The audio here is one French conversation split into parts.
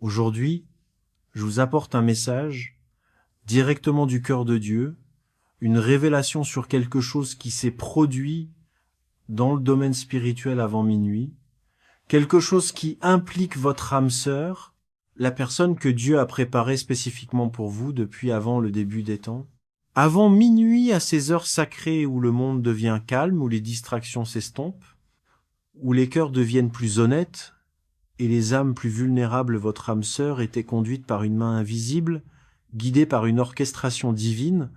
Aujourd'hui, je vous apporte un message directement du cœur de Dieu, une révélation sur quelque chose qui s'est produit dans le domaine spirituel avant minuit, quelque chose qui implique votre âme sœur, la personne que Dieu a préparée spécifiquement pour vous depuis avant le début des temps. Avant minuit, à ces heures sacrées où le monde devient calme, où les distractions s'estompent, où les cœurs deviennent plus honnêtes et les âmes plus vulnérables, votre âme sœur était conduite par une main invisible, guidée par une orchestration divine,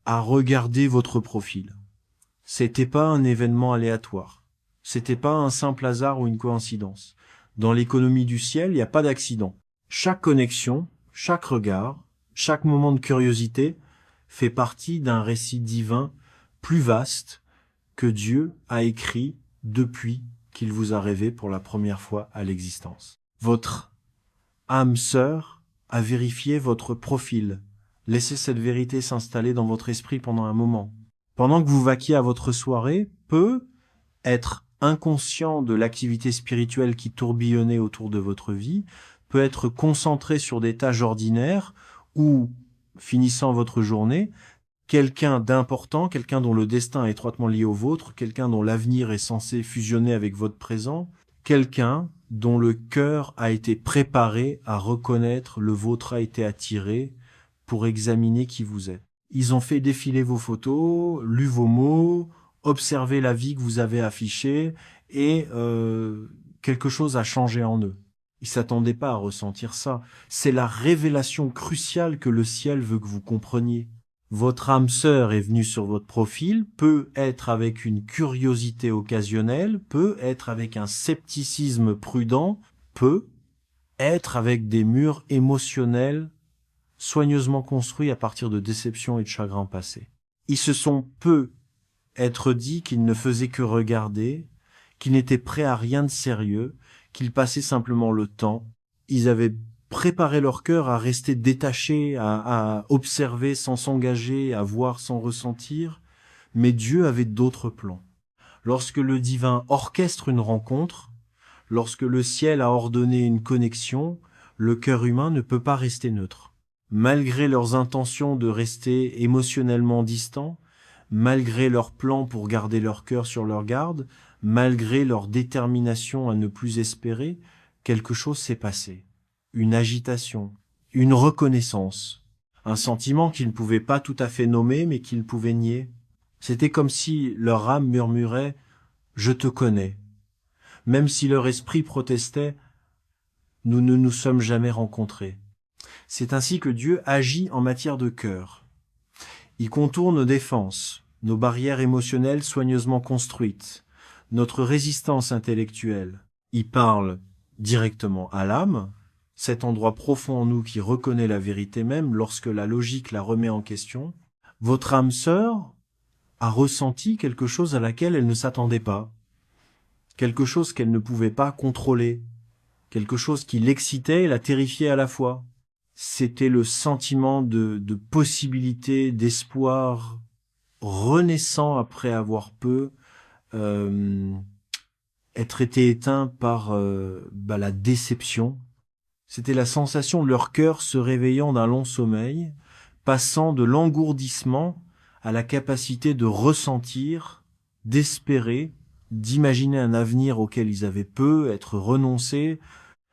à regarder votre profil. C'était pas un événement aléatoire. C'était pas un simple hasard ou une coïncidence. Dans l'économie du ciel, il n'y a pas d'accident. Chaque connexion, chaque regard, chaque moment de curiosité fait partie d'un récit divin plus vaste que Dieu a écrit depuis qu'il vous a rêvé pour la première fois à l'existence. Votre âme sœur a vérifié votre profil. Laissez cette vérité s'installer dans votre esprit pendant un moment. Pendant que vous vaquiez à votre soirée, peut être inconscient de l'activité spirituelle qui tourbillonnait autour de votre vie, peut être concentré sur des tâches ordinaires ou, finissant votre journée, quelqu'un d'important, quelqu'un dont le destin est étroitement lié au vôtre, quelqu'un dont l'avenir est censé fusionner avec votre présent, quelqu'un dont le cœur a été préparé à reconnaître, le vôtre a été attiré pour examiner qui vous êtes. Ils ont fait défiler vos photos, lu vos mots, observé la vie que vous avez affichée et quelque chose a changé en eux. Ils s'attendaient pas à ressentir ça. C'est la révélation cruciale que le ciel veut que vous compreniez. Votre âme sœur est venue sur votre profil, peut être avec une curiosité occasionnelle, peut être avec un scepticisme prudent, peut être avec des murs émotionnels soigneusement construits à partir de déceptions et de chagrins passés. Ils se sont peu être dit qu'ils ne faisaient que regarder, qu'ils n'étaient prêts à rien de sérieux, qu'ils passaient simplement le temps. Ils avaient préparé leur cœur à rester détachés, à observer sans s'engager, à voir sans ressentir. Mais Dieu avait d'autres plans. Lorsque le divin orchestre une rencontre, lorsque le ciel a ordonné une connexion, le cœur humain ne peut pas rester neutre. Malgré leurs intentions de rester émotionnellement distants, malgré leurs plans pour garder leur cœur sur leur garde, malgré leur détermination à ne plus espérer, quelque chose s'est passé. Une agitation, une reconnaissance, un sentiment qu'ils ne pouvaient pas tout à fait nommer mais qu'ils pouvaient nier. C'était comme si leur âme murmurait « Je te connais », même si leur esprit protestait « Nous ne nous sommes jamais rencontrés ». C'est ainsi que Dieu agit en matière de cœur. Il contourne nos défenses, nos barrières émotionnelles soigneusement construites, notre résistance intellectuelle. Il parle directement à l'âme, cet endroit profond en nous qui reconnaît la vérité même lorsque la logique la remet en question. Votre âme sœur a ressenti quelque chose à laquelle elle ne s'attendait pas, quelque chose qu'elle ne pouvait pas contrôler, quelque chose qui l'excitait et la terrifiait à la fois. C'était le sentiment de possibilité, d'espoir renaissant après avoir être été éteint par la déception. C'était la sensation de leur cœur se réveillant d'un long sommeil, passant de l'engourdissement à la capacité de ressentir, d'espérer, d'imaginer un avenir auquel ils avaient peu, être renoncés.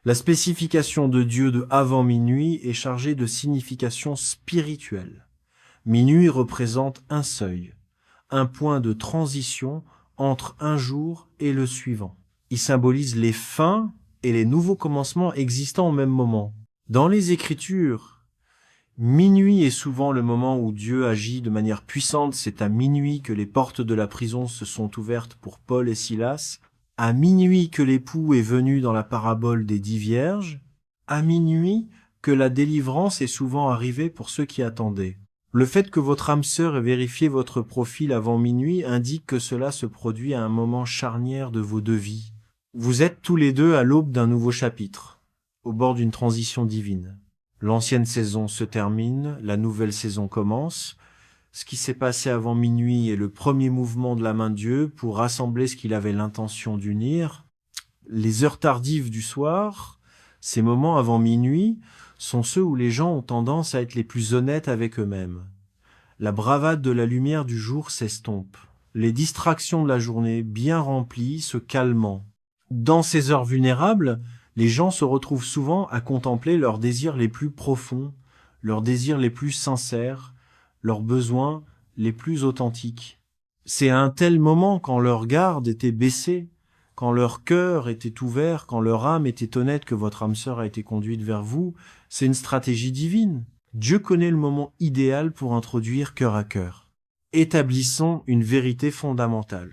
La spécification de Dieu de avant minuit est chargée de signification spirituelle. Minuit représente un seuil, un point de transition entre un jour et le suivant. Il symbolise les fins et les nouveaux commencements existant au même moment. Dans les Écritures, minuit est souvent le moment où Dieu agit de manière puissante. C'est à minuit que les portes de la prison se sont ouvertes pour Paul et Silas. À minuit que l'époux est venu dans la parabole des 10 vierges. À minuit que la délivrance est souvent arrivée pour ceux qui attendaient. Le fait que votre âme sœur ait vérifié votre profil avant minuit indique que cela se produit à un moment charnière de vos deux vies. Vous êtes tous les deux à l'aube d'un nouveau chapitre, au bord d'une transition divine. L'ancienne saison se termine, la nouvelle saison commence. Ce qui s'est passé avant minuit est le premier mouvement de la main de Dieu pour rassembler ce qu'il avait l'intention d'unir. Les heures tardives du soir Ces moments avant minuit sont ceux où les gens ont tendance à être les plus honnêtes avec eux-mêmes. La bravade de la lumière du jour s'estompe. Les distractions de la journée, bien remplies, se calmant. Dans ces heures vulnérables, les gens se retrouvent souvent à contempler leurs désirs les plus profonds, leurs désirs les plus sincères, leurs besoins les plus authentiques. C'est à un tel moment, quand leur garde était baissée, quand leur cœur était ouvert, quand leur âme était honnête, que votre âme sœur a été conduite vers vous. C'est une stratégie divine. Dieu connaît le moment idéal pour introduire cœur à cœur. Établissons une vérité fondamentale.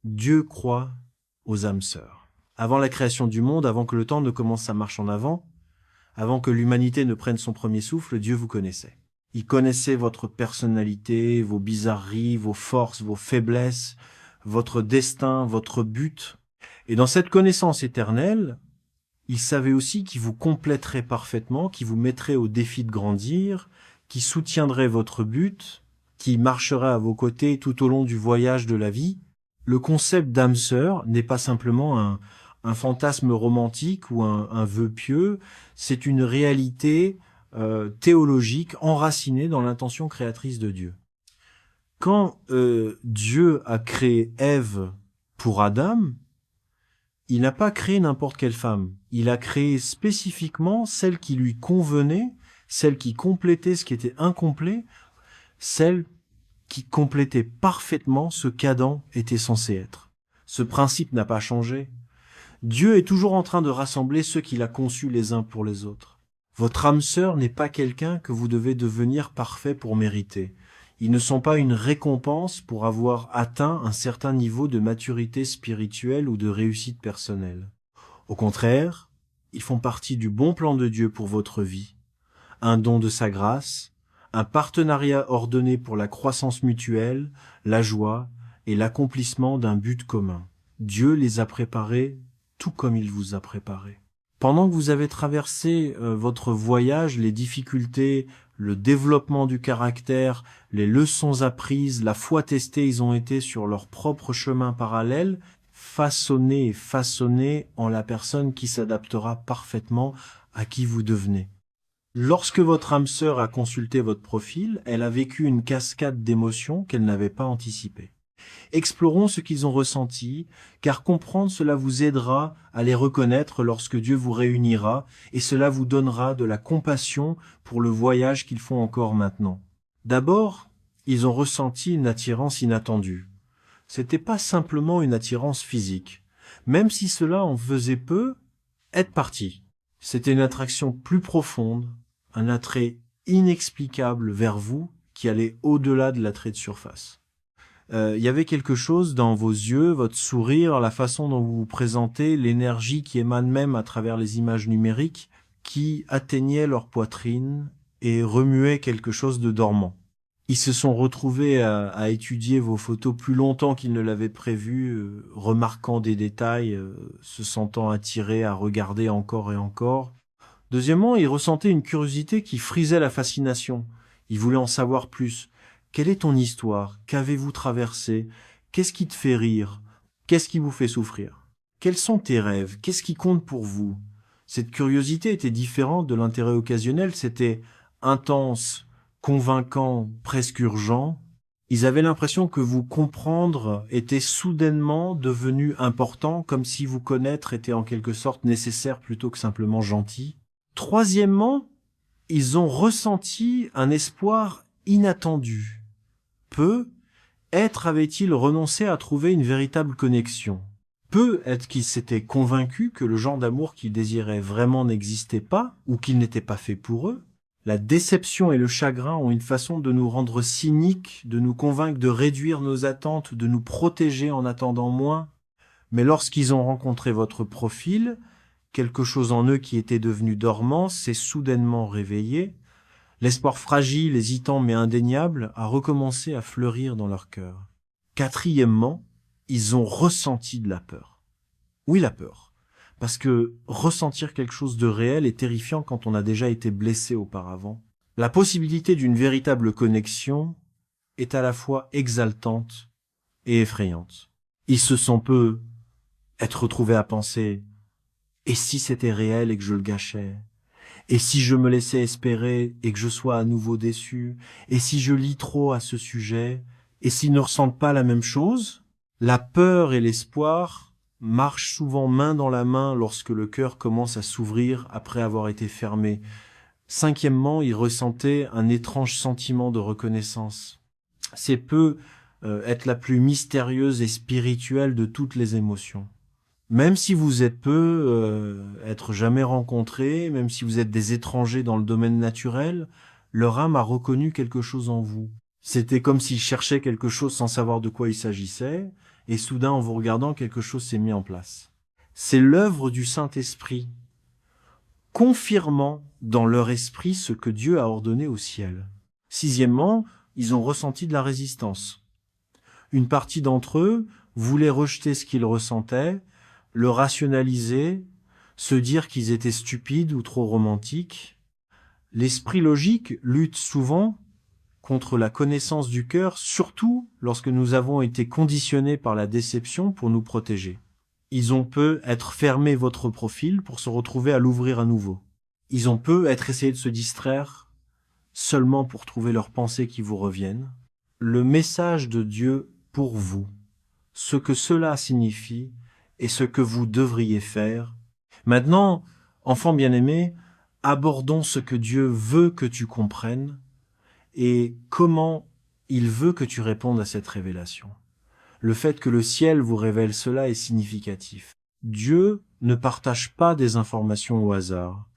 Dieu croit aux âmes sœurs. Avant la création du monde, avant que le temps ne commence sa marche en avant, avant que l'humanité ne prenne son premier souffle, Dieu vous connaissait. Il connaissait votre personnalité, vos bizarreries, vos forces, vos faiblesses, votre destin, votre but. Et dans cette connaissance éternelle, il savait aussi qu'il vous compléterait parfaitement, qu'il vous mettrait au défi de grandir, qui soutiendrait votre but, qui marcherait à vos côtés tout au long du voyage de la vie. Le concept d'âme sœur n'est pas simplement un fantasme romantique ou un vœu pieux, c'est une réalité théologique enracinée dans l'intention créatrice de Dieu. Quand Dieu a créé Ève pour Adam, il n'a pas créé n'importe quelle femme. Il a créé spécifiquement celle qui lui convenait, celle qui complétait ce qui était incomplet, celle qui complétait parfaitement ce qu'Adam était censé être. Ce principe n'a pas changé. Dieu est toujours en train de rassembler ceux qu'il a conçus les uns pour les autres. Votre âme sœur n'est pas quelqu'un que vous devez devenir parfait pour mériter. Ils ne sont pas une récompense pour avoir atteint un certain niveau de maturité spirituelle ou de réussite personnelle. Au contraire, ils font partie du bon plan de Dieu pour votre vie, un don de sa grâce, un partenariat ordonné pour la croissance mutuelle, la joie et l'accomplissement d'un but commun. Dieu les a préparés tout comme il vous a préparé. Pendant que vous avez traversé votre voyage, les difficultés, le développement du caractère, les leçons apprises, la foi testée, ils ont été sur leur propre chemin parallèle, façonnés en la personne qui s'adaptera parfaitement à qui vous devenez. Lorsque votre âme sœur a consulté votre profil, elle a vécu une cascade d'émotions qu'elle n'avait pas anticipées. Explorons ce qu'ils ont ressenti, car comprendre cela vous aidera à les reconnaître lorsque Dieu vous réunira, et cela vous donnera de la compassion pour le voyage qu'ils font encore maintenant. D'abord, ils ont ressenti une attirance inattendue. C'était pas simplement une attirance physique. Même si cela en faisait peu, être parti. C'était une attraction plus profonde, un attrait inexplicable vers vous qui allait au-delà de l'attrait de surface. Il y avait quelque chose dans vos yeux, votre sourire, la façon dont vous vous présentez, l'énergie qui émane même à travers les images numériques, qui atteignait leur poitrine et remuait quelque chose de dormant. Ils se sont retrouvés à étudier vos photos plus longtemps qu'ils ne l'avaient prévu, remarquant des détails, se sentant attirés à regarder encore et encore. Deuxièmement, ils ressentaient une curiosité qui frisait la fascination. Ils voulaient en savoir plus. Quelle est ton histoire? Qu'avez-vous traversé? Qu'est-ce qui te fait rire? Qu'est-ce qui vous fait souffrir? Quels sont tes rêves? Qu'est-ce qui compte pour vous? Cette curiosité était différente de l'intérêt occasionnel, c'était intense, convaincant, presque urgent. Ils avaient l'impression que vous comprendre était soudainement devenu important, comme si vous connaître était en quelque sorte nécessaire plutôt que simplement gentil. Troisièmement, ils ont ressenti un espoir inattendu. Peu être avait-il renoncé à trouver une véritable connexion. Peu être qu'ils s'étaient convaincus que le genre d'amour qu'ils désiraient vraiment n'existait pas ou qu'il n'était pas fait pour eux. La déception et le chagrin ont une façon de nous rendre cyniques, de nous convaincre de réduire nos attentes, de nous protéger en attendant moins. Mais lorsqu'ils ont rencontré votre profil, quelque chose en eux qui était devenu dormant s'est soudainement réveillé. L'espoir fragile, hésitant mais indéniable a recommencé à fleurir dans leur cœur. Quatrièmement, ils ont ressenti de la peur. Oui, la peur. Parce que ressentir quelque chose de réel est terrifiant quand on a déjà été blessé auparavant. La possibilité d'une véritable connexion est à la fois exaltante et effrayante. Ils se sont peu être retrouvés à penser Et si c'était réel et que je le gâchais? Et si je me laissais espérer et que je sois à nouveau déçu? Et si je lis trop à ce sujet? Et s'ils ne ressentent pas la même chose? La peur et l'espoir marchent souvent main dans la main lorsque le cœur commence à s'ouvrir après avoir été fermé. Cinquièmement, il ressentait un étrange sentiment de reconnaissance. C'est peut être la plus mystérieuse et spirituelle de toutes les émotions. Même si vous êtes être jamais rencontrés, même si vous êtes des étrangers dans le domaine naturel, leur âme a reconnu quelque chose en vous. C'était comme s'ils cherchaient quelque chose sans savoir de quoi il s'agissait, et soudain, en vous regardant, quelque chose s'est mis en place. C'est l'œuvre du Saint-Esprit, confirmant dans leur esprit ce que Dieu a ordonné au ciel. Sixièmement, ils ont ressenti de la résistance. Une partie d'entre eux voulait rejeter ce qu'ils ressentaient, le rationaliser, se dire qu'ils étaient stupides ou trop romantiques. L'esprit logique lutte souvent contre la connaissance du cœur, surtout lorsque nous avons été conditionnés par la déception pour nous protéger. Ils ont peu être fermé votre profil pour se retrouver à l'ouvrir à nouveau. Ils ont peu être essayé de se distraire seulement pour trouver leurs pensées qui vous reviennent. Le message de Dieu pour vous, ce que cela signifie et ce que vous devriez faire. Maintenant, enfant bien-aimé, abordons ce que Dieu veut que tu comprennes et comment il veut que tu répondes à cette révélation. Le fait que le ciel vous révèle cela est significatif. Dieu ne partage pas des informations au hasard.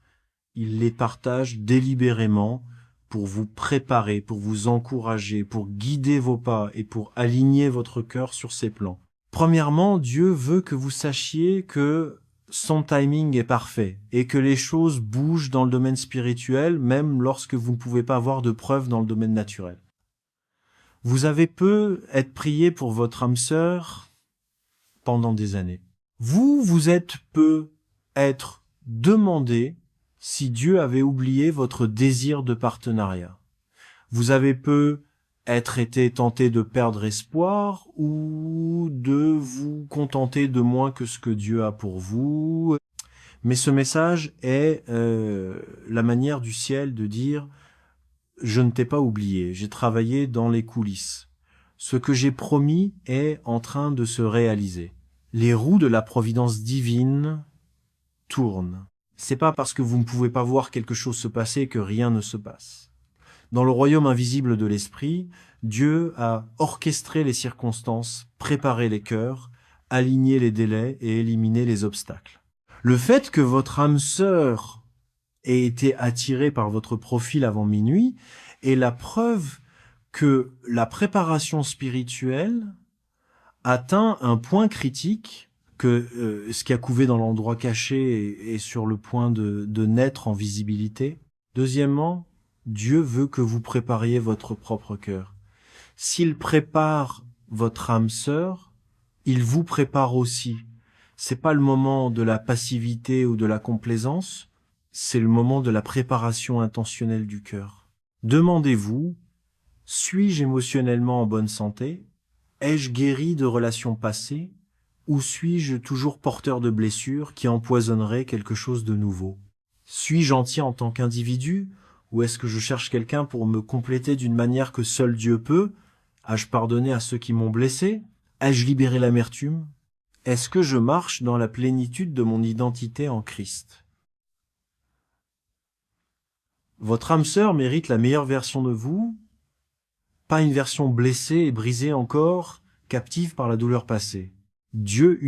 Il les partage délibérément pour vous préparer, pour vous encourager, pour guider vos pas et pour aligner votre cœur sur ses plans. Premièrement, Dieu veut que vous sachiez que son timing est parfait et que les choses bougent dans le domaine spirituel, même lorsque vous ne pouvez pas avoir de preuves dans le domaine naturel. Vous avez peu être prié pour votre âme sœur pendant des années. Vous êtes peu être demandé si Dieu avait oublié votre désir de partenariat. Vous avez peu être été tenté de perdre espoir ou de vous contenter de moins que ce que Dieu a pour vous. Mais ce message est la manière du ciel de dire « Je ne t'ai pas oublié, j'ai travaillé dans les coulisses. Ce que j'ai promis est en train de se réaliser. » Les roues de la providence divine tournent. C'est pas parce que vous ne pouvez pas voir quelque chose se passer que rien ne se passe. Dans le royaume invisible de l'esprit, Dieu a orchestré les circonstances, préparé les cœurs, aligné les délais et éliminé les obstacles. Le fait que votre âme sœur ait été attirée par votre profil avant minuit est la preuve que la préparation spirituelle atteint un point critique, que ce qui a couvé dans l'endroit caché est sur le point de naître en visibilité. Deuxièmement, Dieu veut que vous prépariez votre propre cœur. S'il prépare votre âme sœur, il vous prépare aussi. C'est pas le moment de la passivité ou de la complaisance, c'est le moment de la préparation intentionnelle du cœur. Demandez-vous, suis-je émotionnellement en bonne santé? Ai-je guéri de relations passées? Ou suis-je toujours porteur de blessures qui empoisonneraient quelque chose de nouveau? Suis-je entier en tant qu'individu? Ou est-ce que je cherche quelqu'un pour me compléter d'une manière que seul Dieu peut? Ai-je pardonné à ceux qui m'ont blessé? Ai-je libéré l'amertume? Est-ce que je marche dans la plénitude de mon identité en Christ? Votre âme sœur mérite la meilleure version de vous, pas une version blessée et brisée encore, captive par la douleur passée. Dieu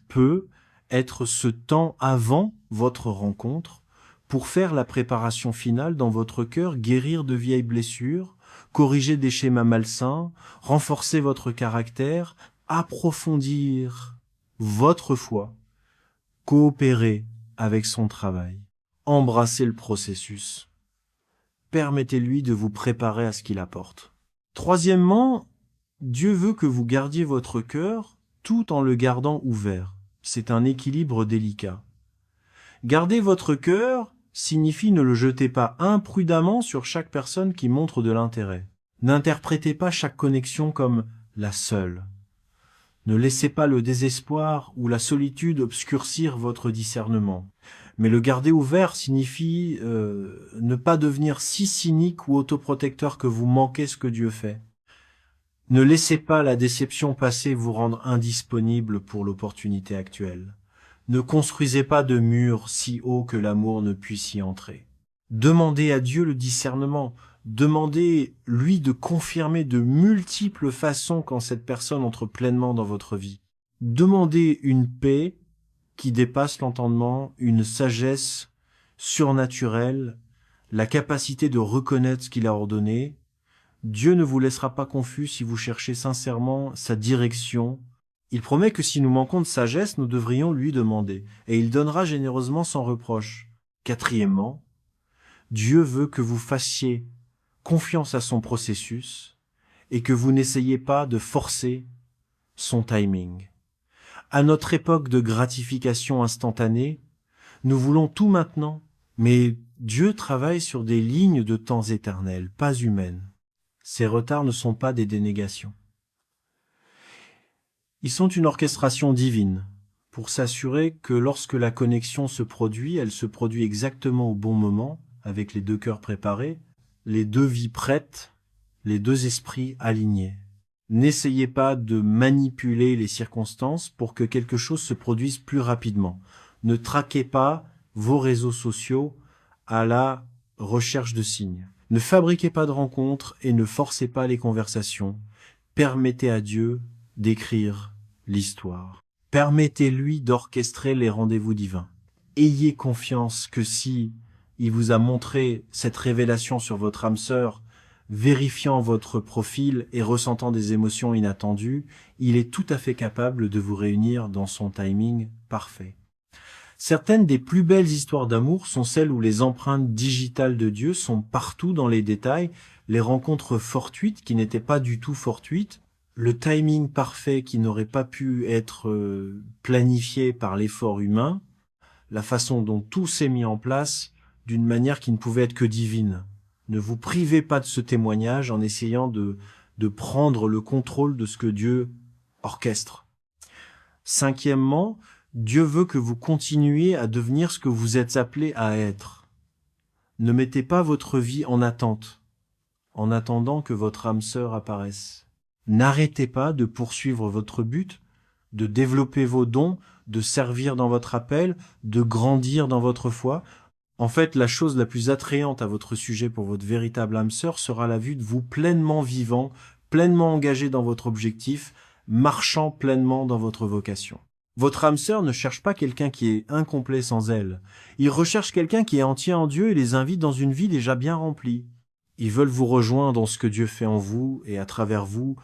peut être ce temps avant votre rencontre pour faire la préparation finale dans votre cœur, guérir de vieilles blessures, corriger des schémas malsains, renforcer votre caractère, approfondir votre foi, coopérer avec son travail, embrasser le processus. Permettez-lui de vous préparer à ce qu'il apporte. Troisièmement, Dieu veut que vous gardiez votre cœur tout en le gardant ouvert. C'est un équilibre délicat. Garder votre cœur signifie ne le jetez pas imprudemment sur chaque personne qui montre de l'intérêt. N'interprétez pas chaque connexion comme la seule. Ne laissez pas le désespoir ou la solitude obscurcir votre discernement. Mais le garder ouvert signifie ne pas devenir si cynique ou autoprotecteur que vous manquez ce que Dieu fait. Ne laissez pas la déception passée vous rendre indisponible pour l'opportunité actuelle. Ne construisez pas de murs si hauts que l'amour ne puisse y entrer. Demandez à Dieu le discernement. Demandez-lui de confirmer de multiples façons quand cette personne entre pleinement dans votre vie. Demandez une paix qui dépasse l'entendement, une sagesse surnaturelle, la capacité de reconnaître ce qu'il a ordonné. Dieu ne vous laissera pas confus si vous cherchez sincèrement sa direction. Il promet que si nous manquons de sagesse, nous devrions lui demander, et il donnera généreusement sans reproche. Quatrièmement, Dieu veut que vous fassiez confiance à son processus et que vous n'essayez pas de forcer son timing. À notre époque de gratification instantanée, nous voulons tout maintenant, mais Dieu travaille sur des lignes de temps éternelles, pas humaines. Ces retards ne sont pas des dénégations. Ils sont une orchestration divine pour s'assurer que lorsque la connexion se produit, elle se produit exactement au bon moment, avec les deux cœurs préparés, les deux vies prêtes, les deux esprits alignés. N'essayez pas de manipuler les circonstances pour que quelque chose se produise plus rapidement. Ne traquez pas vos réseaux sociaux à la recherche de signes. Ne fabriquez pas de rencontres et ne forcez pas les conversations. Permettez à Dieu d'écrire l'histoire. Permettez-lui d'orchestrer les rendez-vous divins. Ayez confiance que si il vous a montré cette révélation sur votre âme sœur, vérifiant votre profil et ressentant des émotions inattendues, il est tout à fait capable de vous réunir dans son timing parfait. Certaines des plus belles histoires d'amour sont celles où les empreintes digitales de Dieu sont partout dans les détails, les rencontres fortuites qui n'étaient pas du tout fortuites, le timing parfait qui n'aurait pas pu être planifié par l'effort humain, la façon dont tout s'est mis en place d'une manière qui ne pouvait être que divine. Ne vous privez pas de ce témoignage en essayant de prendre le contrôle de ce que Dieu orchestre. Cinquièmement, Dieu veut que vous continuiez à devenir ce que vous êtes appelé à être. Ne mettez pas votre vie en attente, en attendant que votre âme sœur apparaisse. N'arrêtez pas de poursuivre votre but, de développer vos dons, de servir dans votre appel, de grandir dans votre foi. En fait, la chose la plus attrayante à votre sujet pour votre véritable âme sœur sera la vue de vous pleinement vivant, pleinement engagé dans votre objectif, marchant pleinement dans votre vocation. Votre âme sœur ne cherche pas quelqu'un qui est incomplet sans elle. Il recherche quelqu'un qui est entier en Dieu et les invite dans une vie déjà bien remplie. Ils veulent vous rejoindre dans ce que Dieu fait en vous et à travers vous,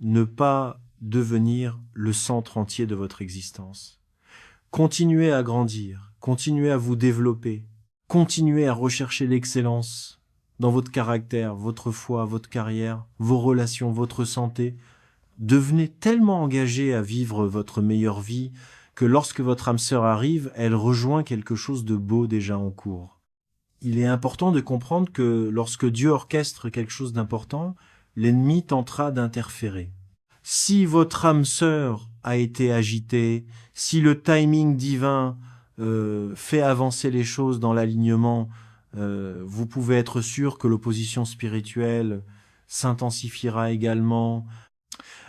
ne pas devenir le centre entier de votre existence. Continuez à grandir, continuez à vous développer, continuez à rechercher l'excellence dans votre caractère, votre foi, votre carrière, vos relations, votre santé. Devenez tellement engagé à vivre votre meilleure vie que lorsque votre âme sœur arrive, elle rejoint quelque chose de beau déjà en cours. Il est important de comprendre que lorsque Dieu orchestre quelque chose d'important, l'ennemi tentera d'interférer. Si votre âme sœur a été agitée, si le timing divin fait avancer les choses dans l'alignement, vous pouvez être sûr que l'opposition spirituelle s'intensifiera également.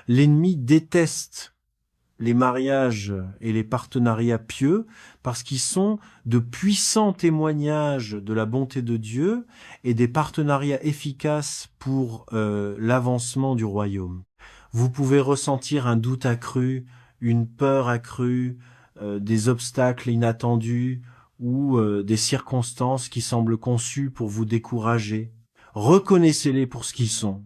L'ennemi déteste les mariages et les partenariats pieux parce qu'ils sont de puissants témoignages de la bonté de Dieu et des partenariats efficaces pour l'avancement du royaume. Vous pouvez ressentir un doute accru, une peur accrue, des obstacles inattendus ou des circonstances qui semblent conçues pour vous décourager. Reconnaissez-les pour ce qu'ils sont.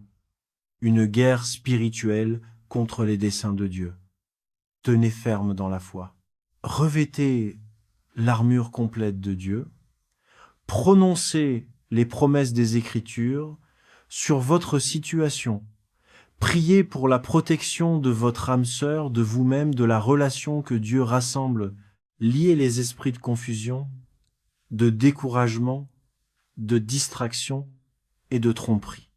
Une guerre spirituelle contre les desseins de Dieu. Tenez ferme dans la foi. Revêtez l'armure complète de Dieu. Prononcez les promesses des Écritures sur votre situation. Priez pour la protection de votre âme sœur, de vous-même, de la relation que Dieu rassemble. Liez les esprits de confusion, de découragement, de distraction et de tromperie.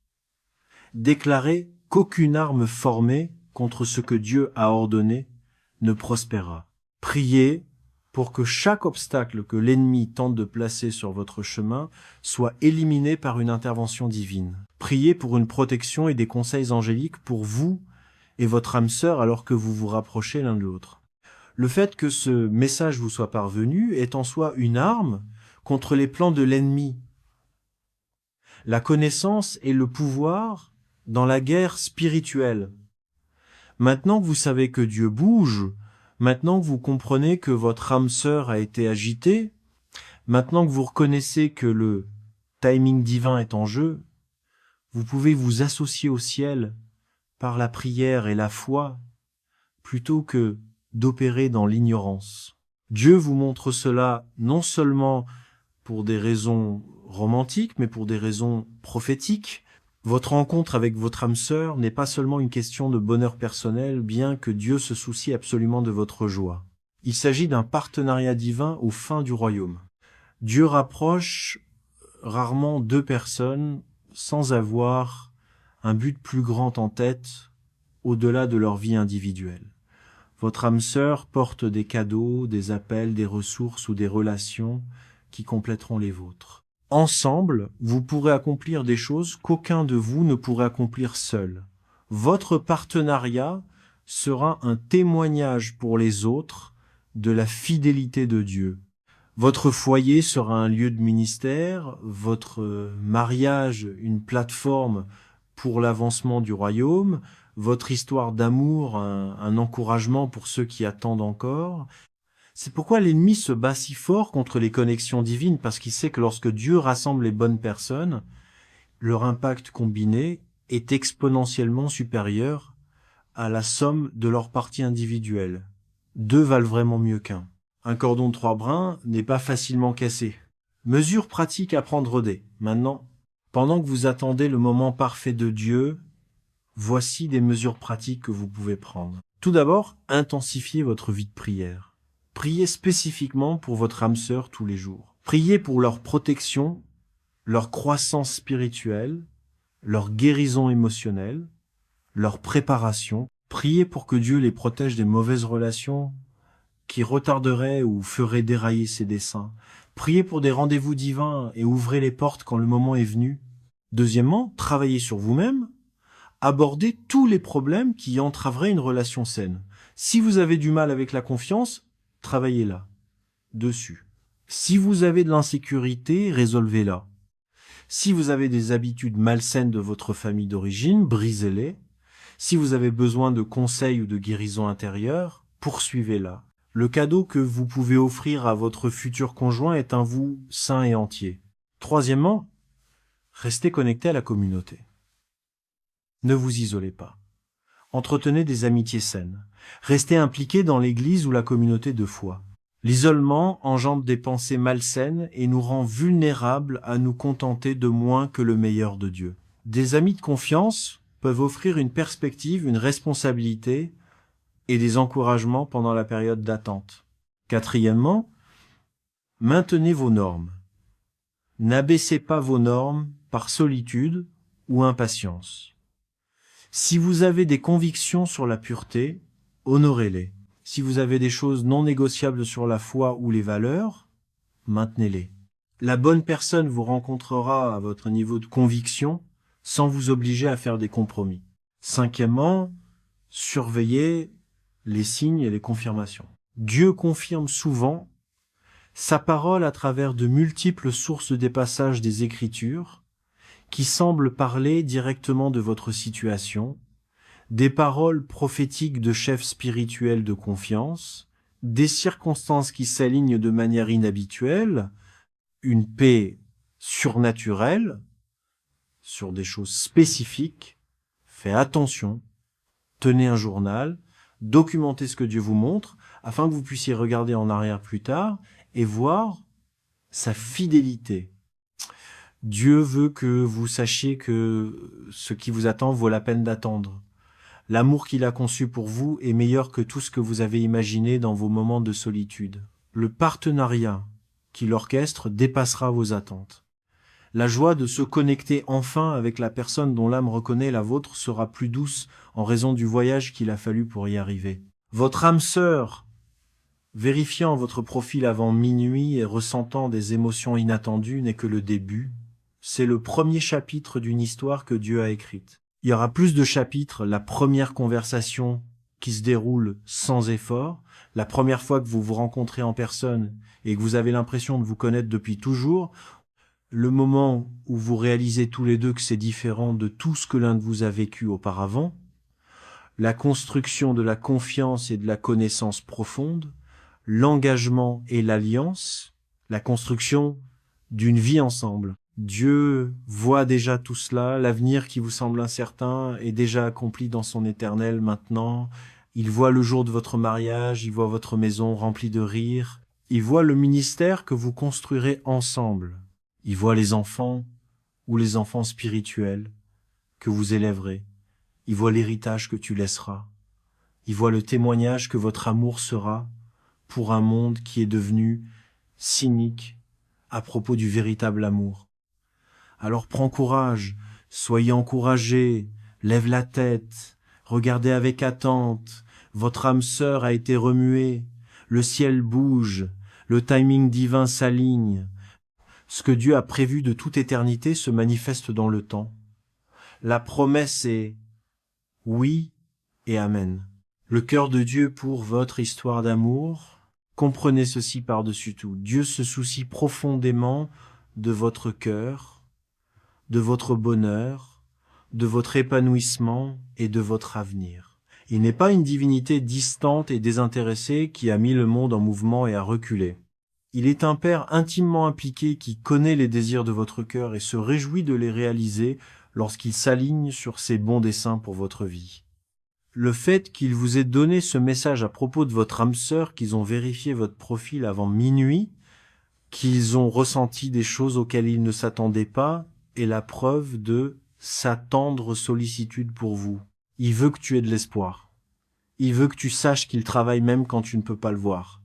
Déclarez qu'aucune arme formée contre ce que Dieu a ordonné ne prospérera. Priez pour que chaque obstacle que l'ennemi tente de placer sur votre chemin soit éliminé par une intervention divine. Priez pour une protection et des conseils angéliques pour vous et votre âme sœur alors que vous vous rapprochez l'un de l'autre. Le fait que ce message vous soit parvenu est en soi une arme contre les plans de l'ennemi. La connaissance et le pouvoir dans la guerre spirituelle. Maintenant que vous savez que Dieu bouge, maintenant que vous comprenez que votre âme sœur a été agitée, maintenant que vous reconnaissez que le timing divin est en jeu, vous pouvez vous associer au ciel par la prière et la foi plutôt que d'opérer dans l'ignorance. Dieu vous montre cela non seulement pour des raisons romantiques, mais pour des raisons prophétiques. Votre rencontre avec votre âme sœur n'est pas seulement une question de bonheur personnel, bien que Dieu se soucie absolument de votre joie. Il s'agit d'un partenariat divin aux fins du royaume. Dieu rapproche rarement deux personnes sans avoir un but plus grand en tête au-delà de leur vie individuelle. Votre âme sœur porte des cadeaux, des appels, des ressources ou des relations qui compléteront les vôtres. Ensemble, vous pourrez accomplir des choses qu'aucun de vous ne pourrait accomplir seul. Votre partenariat sera un témoignage pour les autres de la fidélité de Dieu. Votre foyer sera un lieu de ministère, votre mariage une plateforme pour l'avancement du royaume, votre histoire d'amour un encouragement pour ceux qui attendent encore. C'est pourquoi l'ennemi se bat si fort contre les connexions divines, parce qu'il sait que lorsque Dieu rassemble les bonnes personnes, leur impact combiné est exponentiellement supérieur à la somme de leurs parties individuelles. Deux valent vraiment mieux qu'un. Un cordon de 3 brins n'est pas facilement cassé. Mesure pratique à prendre dès. Maintenant, pendant que vous attendez le moment parfait de Dieu, voici des mesures pratiques que vous pouvez prendre. Tout d'abord, intensifiez votre vie de prière. Priez spécifiquement pour votre âme sœur tous les jours. Priez pour leur protection, leur croissance spirituelle, leur guérison émotionnelle, leur préparation. Priez pour que Dieu les protège des mauvaises relations qui retarderaient ou feraient dérailler ses desseins. Priez pour des rendez-vous divins et ouvrez les portes quand le moment est venu. Deuxièmement, travaillez sur vous-même. Abordez tous les problèmes qui entraveraient une relation saine. Si vous avez du mal avec la confiance, travaillez-la, dessus. Si vous avez de l'insécurité, résolvez-la. Si vous avez des habitudes malsaines de votre famille d'origine, brisez-les. Si vous avez besoin de conseils ou de guérison intérieure, poursuivez-la. Le cadeau que vous pouvez offrir à votre futur conjoint est un vous sain et entier. Troisièmement, restez connecté à la communauté. Ne vous isolez pas. Entretenez des amitiés saines. Restez impliqué dans l'église ou la communauté de foi. L'isolement engendre des pensées malsaines et nous rend vulnérables à nous contenter de moins que le meilleur de Dieu. Des amis de confiance peuvent offrir une perspective, une responsabilité et des encouragements pendant la période d'attente. Quatrièmement, maintenez vos normes. N'abaissez pas vos normes par solitude ou impatience. Si vous avez des convictions sur la pureté, honorez-les. Si vous avez des choses non négociables sur la foi ou les valeurs, maintenez-les. La bonne personne vous rencontrera à votre niveau de conviction sans vous obliger à faire des compromis. Cinquièmement, surveillez les signes et les confirmations. Dieu confirme souvent sa parole à travers de multiples sources des passages des Écritures qui semblent parler directement de votre situation, des paroles prophétiques de chefs spirituels de confiance, des circonstances qui s'alignent de manière inhabituelle, une paix surnaturelle sur des choses spécifiques. Faites attention, tenez un journal, documentez ce que Dieu vous montre, afin que vous puissiez regarder en arrière plus tard et voir sa fidélité. Dieu veut que vous sachiez que ce qui vous attend vaut la peine d'attendre. L'amour qu'il a conçu pour vous est meilleur que tout ce que vous avez imaginé dans vos moments de solitude. Le partenariat qu'il orchestre dépassera vos attentes. La joie de se connecter enfin avec la personne dont l'âme reconnaît la vôtre sera plus douce en raison du voyage qu'il a fallu pour y arriver. Votre âme sœur, vérifiant votre profil avant minuit et ressentant des émotions inattendues, n'est que le début. C'est le premier chapitre d'une histoire que Dieu a écrite. Il y aura plus de chapitres, la première conversation qui se déroule sans effort, la première fois que vous vous rencontrez en personne et que vous avez l'impression de vous connaître depuis toujours, le moment où vous réalisez tous les deux que c'est différent de tout ce que l'un de vous a vécu auparavant, la construction de la confiance et de la connaissance profonde, l'engagement et l'alliance, la construction d'une vie ensemble. Dieu voit déjà tout cela, l'avenir qui vous semble incertain est déjà accompli dans son éternel maintenant. Il voit le jour de votre mariage, il voit votre maison remplie de rires, il voit le ministère que vous construirez ensemble. Il voit les enfants ou les enfants spirituels que vous élèverez. Il voit l'héritage que tu laisseras. Il voit le témoignage que votre amour sera pour un monde qui est devenu cynique à propos du véritable amour. Alors prends courage, soyez encouragés, lève la tête, regardez avec attente, votre âme sœur a été remuée, le ciel bouge, le timing divin s'aligne. Ce que Dieu a prévu de toute éternité se manifeste dans le temps. La promesse est oui et amen. Le cœur de Dieu pour votre histoire d'amour. Comprenez ceci par-dessus tout. Dieu se soucie profondément de votre cœur, de votre bonheur, de votre épanouissement et de votre avenir. Il n'est pas une divinité distante et désintéressée qui a mis le monde en mouvement et a reculé. Il est un Père intimement impliqué qui connaît les désirs de votre cœur et se réjouit de les réaliser lorsqu'il s'aligne sur ses bons desseins pour votre vie. Le fait qu'il vous ait donné ce message à propos de votre âme sœur, qu'ils ont vérifié votre profil avant minuit, qu'ils ont ressenti des choses auxquelles ils ne s'attendaient pas, est la preuve de sa tendre sollicitude pour vous. Il veut que tu aies de l'espoir. Il veut que tu saches qu'il travaille même quand tu ne peux pas le voir.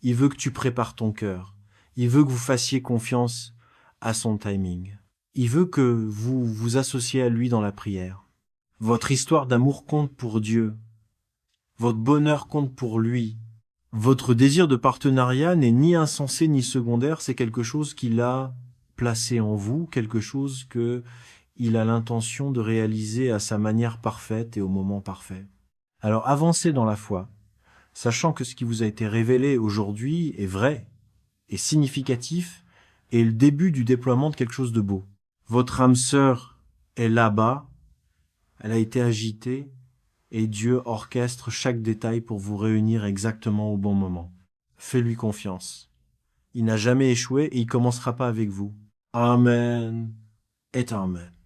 Il veut que tu prépares ton cœur. Il veut que vous fassiez confiance à son timing. Il veut que vous vous associez à lui dans la prière. Votre histoire d'amour compte pour Dieu. Votre bonheur compte pour lui. Votre désir de partenariat n'est ni insensé ni secondaire, c'est quelque chose qu'il a placé en vous, quelque chose que il a l'intention de réaliser à sa manière parfaite et au moment parfait. Alors avancez dans la foi, sachant que ce qui vous a été révélé aujourd'hui est vrai, est significatif, et le début du déploiement de quelque chose de beau. Votre âme sœur est là-bas, elle a été agitée, et Dieu orchestre chaque détail pour vous réunir exactement au bon moment. Fais-lui confiance. Il n'a jamais échoué et il commencera pas avec vous. Amen et Amen.